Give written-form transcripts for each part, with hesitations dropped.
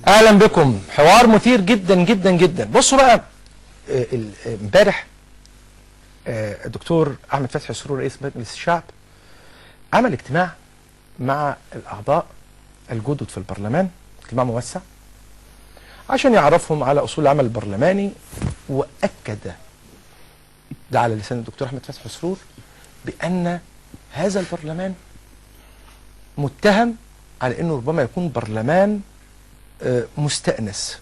اهلا بكم. حوار مثير جدا جدا جدا. بصوا بقى، امبارح الدكتور احمد فتحي سرور رئيس مجلس الشعب عمل اجتماع مع الاعضاء الجدد في البرلمان، اجتماع موسع عشان يعرفهم على اصول العمل البرلماني، واكد ده على لسان الدكتور احمد فتحي سرور بان هذا البرلمان متهم على انه ربما يكون برلمان مستأنس،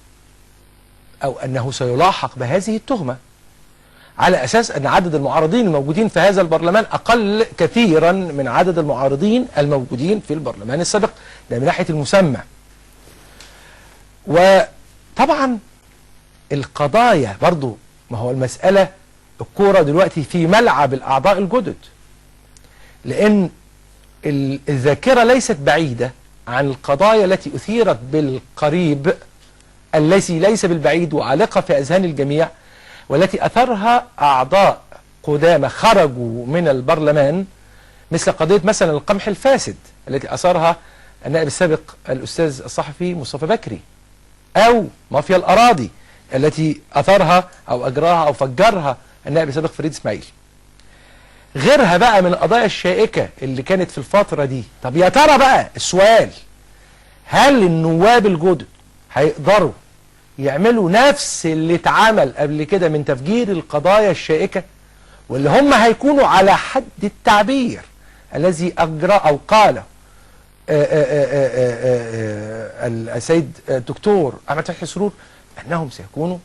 او انه سيلاحق بهذه التهمة على اساس ان عدد المعارضين الموجودين في هذا البرلمان اقل كثيرا من عدد المعارضين الموجودين في البرلمان السابق، ده من ناحية المسمى. وطبعا القضايا برضو، ما هو المسألة الكورة دلوقتي في ملعب الاعضاء الجدد، لان الذاكرة ليست بعيدة عن القضايا التي أثيرت بالقريب التي ليس بالبعيد وعالقة في أذهان الجميع، والتي أثرها أعضاء قدامى خرجوا من البرلمان، مثل قضية مثلا القمح الفاسد التي أثرها النائب السابق الأستاذ الصحفي مصطفى بكري، أو مافيا الأراضي التي أثرها أو أجراها أو فجرها النائب السابق فريد إسماعيل. غيرها بقى من القضايا الشائكة اللي كانت في الفترة دي. طب يا ترى بقى السؤال، هل النواب الجدد هيقدروا يعملوا نفس اللي اتعمل قبل كده من تفجير القضايا الشائكة، واللي هم هيكونوا على حد التعبير الذي أجرى أو قاله السيد الدكتور أحمد فتحي سرور أنهم سيكونوا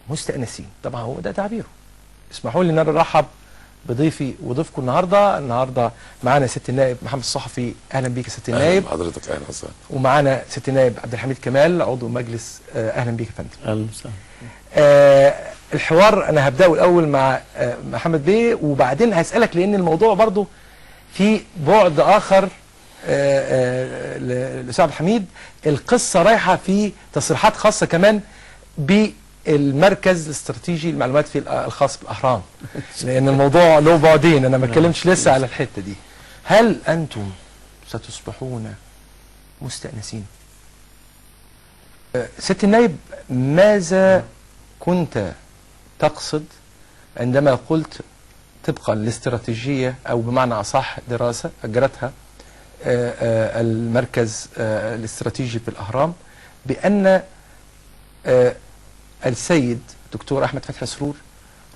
مستأنسين؟ طبعا هو ده تعبيره. اسمحوا لي أن أنا أرحب بضيفي وضيفكم النهارده معانا ست النائب محمد الصحفي. اهلا بيك يا ست النائب. اهلا بحضرتك. اهلا وسهلا. ومعانا ست النائب عبد الحميد كمال عضو مجلس. اهلا بيك يا فندم. اهلا وسهلا. الحوار انا هبداه الاول مع محمد بيه، وبعدين هسالك لان الموضوع برضو في بعد اخر لأستاذ عبد الحميد. القصه رايحه في تصريحات خاصه كمان بالمركز الاستراتيجي للمعلومات في الخاص بالاهرام، لان الموضوع له بعدين، انا ما اتكلمتش لسه على الحته دي. هل انتم ستصبحون مستأنسين؟ ست النائب، ماذا كنت تقصد عندما قلت طبقا لاستراتيجية او بمعنى اصح دراسة اجرتها المركز الاستراتيجي في الاهرام بان السيد دكتور احمد فتحي سرور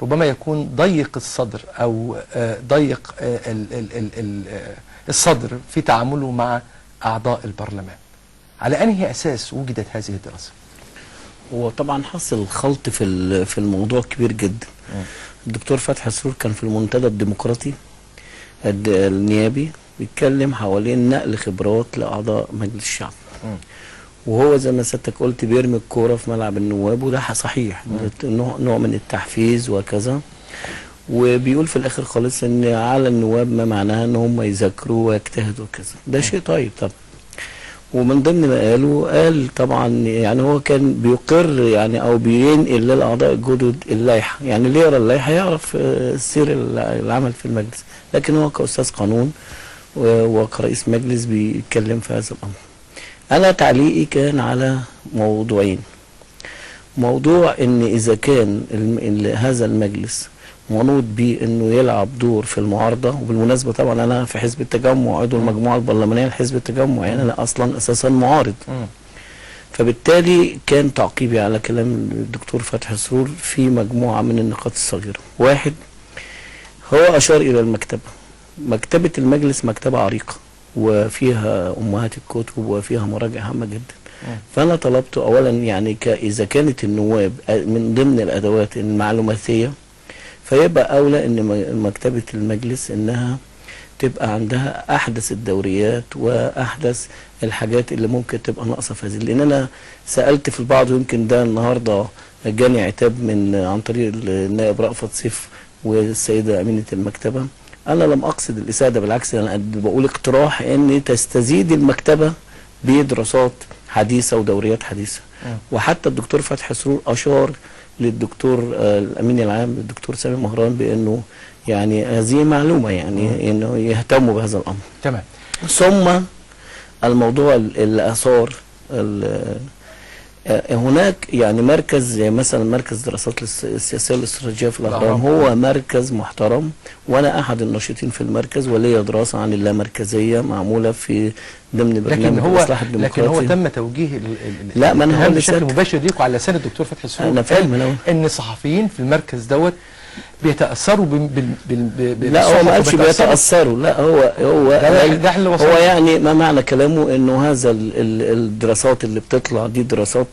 ربما يكون ضيق الصدر او ضيق الصدر في تعامله مع اعضاء البرلمان؟ على انهي اساس وجدت هذه الدراسه؟ هو طبعا حصل خلط في الموضوع كبير جدا. الدكتور فتحي سرور كان في المنتدى الديمقراطي النيابي بيتكلم حوالين نقل خبرات لاعضاء مجلس الشعب، وهو زي ما سيادتك قلت بيرمي الكوره في ملعب النواب، وده صحيح نوع من التحفيز وكذا. وبيقول في الاخر خالص ان على النواب ما معناها ان هم يذاكروا ويجتهدوا وكذا. ده شيء طيب. طب ومن ضمن ما قال طبعا يعني هو كان بيقر يعني او بينقل للاعضاء الجدد اللائحه، يعني اللي يقرا اللائحه يعرف سير العمل في المجلس، لكن هو كاستاذ قانون وكرئيس مجلس بيتكلم في هذا الامر. أنا تعليقي كان على موضوعين. موضوع إن إذا كان هذا المجلس منوط بيه إنه يلعب دور في المعارضة، وبالمناسبة طبعا أنا في حزب التجمع عضو المجموعة البرلمانية لحزب التجمع، يعني أنا أصلا أساسا معارض. فبالتالي كان تعقيبي على كلام الدكتور فتحي سرور في مجموعة من النقاط الصغيرة. واحد، هو أشار إلى المكتبة. مكتبة المجلس مكتبة عريقة وفيها امهات الكتب وفيها مراجع هامه جدا. فانا طلبت اولا يعني اذا كانت النواب من ضمن الادوات المعلوماتيه، فيبقى اولى ان مكتبه المجلس انها تبقى عندها احدث الدوريات واحدث الحاجات اللي ممكن تبقى ناقصه في هذه. لان انا سالت في البعض، ويمكن ده النهارده جاني عتاب عن طريق النائب رأفت سيف والسيده امينه المكتبه. أنا لم أقصد الإساءة، بالعكس أنا بقول اقتراح إن تستزيد المكتبة بدراسات حديثة ودوريات حديثة. وحتى الدكتور فتحي سرور أشار للدكتور الأمين العام الدكتور سامي مهران بأنه يعني هذه معلومة، يعني إنه يهتموا بهذا الأمر. تمام. ثم الموضوع اللي أثار هناك يعني مركز زي مثلا مركز دراسات السياسيه الاستراتيجيه في الاهرام، هو مركز محترم، وانا احد الناشطين في المركز، وليا دراسه عن اللامركزيه معموله في ضمن برنامج الاصلاح الديمقراطي. لكن هو تم توجيه لا، ما انا هقول بشكل مباشر ليكوا على لسان الدكتور فتحي السرور. انا فاهم ان الصحفيين في المركز دوت بيتاثروا لا، هو ما قالش بيتاثروا، لا هو هو يعني ما معنى كلامه انه هذا الدراسات اللي بتطلع دي دراسات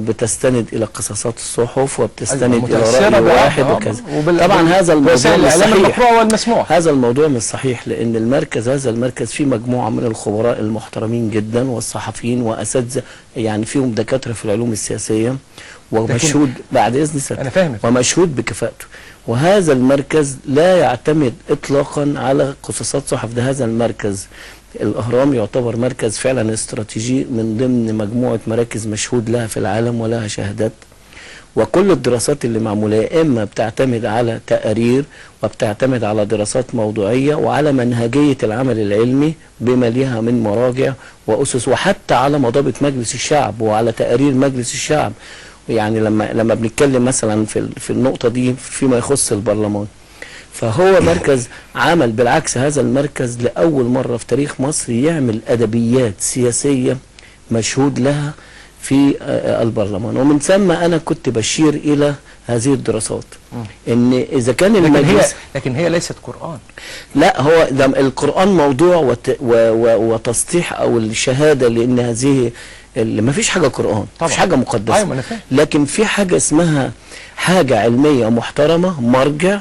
بتستند الى قصاصات الصحف وبتستند الى راي واحد وكذا. طبعا هذا الموضوع مش صحيح، هذا الموضوع مش صحيح، لان هذا المركز فيه مجموعه من الخبراء المحترمين جدا والصحفيين واساتذه، يعني فيهم دكاتره في العلوم السياسيه، ومشهود بعد اذن سيادتك ومشهود بكفاءته. وهذا المركز لا يعتمد اطلاقا على قصاصات صحف. ده هذا المركز الاهرام يعتبر مركز فعلا استراتيجي من ضمن مجموعه مراكز مشهود لها في العالم ولها شهادات، وكل الدراسات اللي معموله يا اما بتعتمد على تقارير وبتعتمد على دراسات موضوعيه وعلى منهجيه العمل العلمي بما ليها من مراجع واسس، وحتى على مضابط مجلس الشعب وعلى تقارير مجلس الشعب. يعني لما بنتكلم مثلا في النقطه دي فيما يخص البرلمان، فهو مركز عمل بالعكس. هذا المركز لأول مرة في تاريخ مصر يعمل أدبيات سياسية مشهود لها في البرلمان، ومن ثم أنا كنت بشير إلى هذه الدراسات إن إذا كان المجلس لكن هي ليست قرآن. لا، هو ده القرآن موضوع وتسطيح أو الشهادة، لأن هذه ما فيش حاجة قرآن، ما فيش حاجة مقدسة، لكن في حاجة اسمها حاجة علمية محترمة، مرجع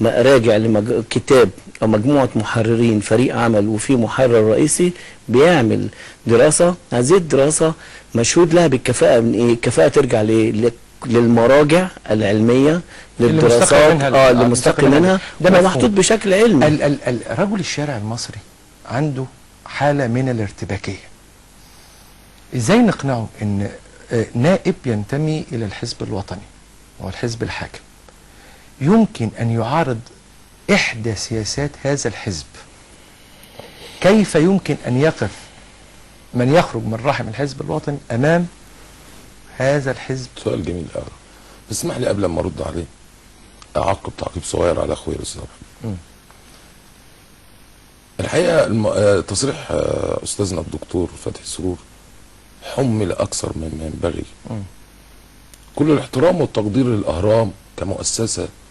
راجع لكتاب او مجموعه محررين، فريق عمل وفي محرر رئيسي بيعمل دراسه. هذه الدراسه مشهود لها بالكفاءه. من ايه؟ الكفاءه ترجع للمراجع العلميه، للدراسات اللي مستقي منها، ده محطوط بشكل علمي. رجل الشارع المصري عنده حاله من الارتباكيه. ازاي نقنعه ان نائب ينتمي الى الحزب الوطني والحزب الحاكم يمكن أن يعارض إحدى سياسات هذا الحزب؟ كيف يمكن أن يقف من يخرج من رحم الحزب الوطني أمام هذا الحزب؟ سؤال جميل قوي، بس اسمح لي قبل ما أرد عليه أعقب تعقيب صغير على أخويا الأستاذ. الحقيقة تصريح أستاذنا الدكتور فتحي سرور حمل أكثر مما ينبغي. كل الاحترام والتقدير للأهرام كمؤسسة